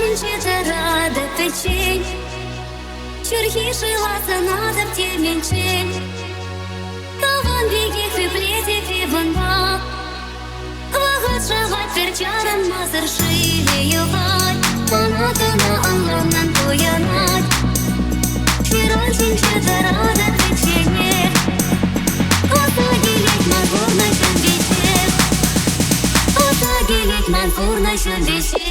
Çinçede rade peçin Çürhişi ласа в теменчин Каван беги хриплете криванба Вагат шавать перчарам мазар шилиевать Манатана анланан туянать Фираль Çinçede rade peçine Осагилик мазур на шамбисе Осагилик мазур на шамбисе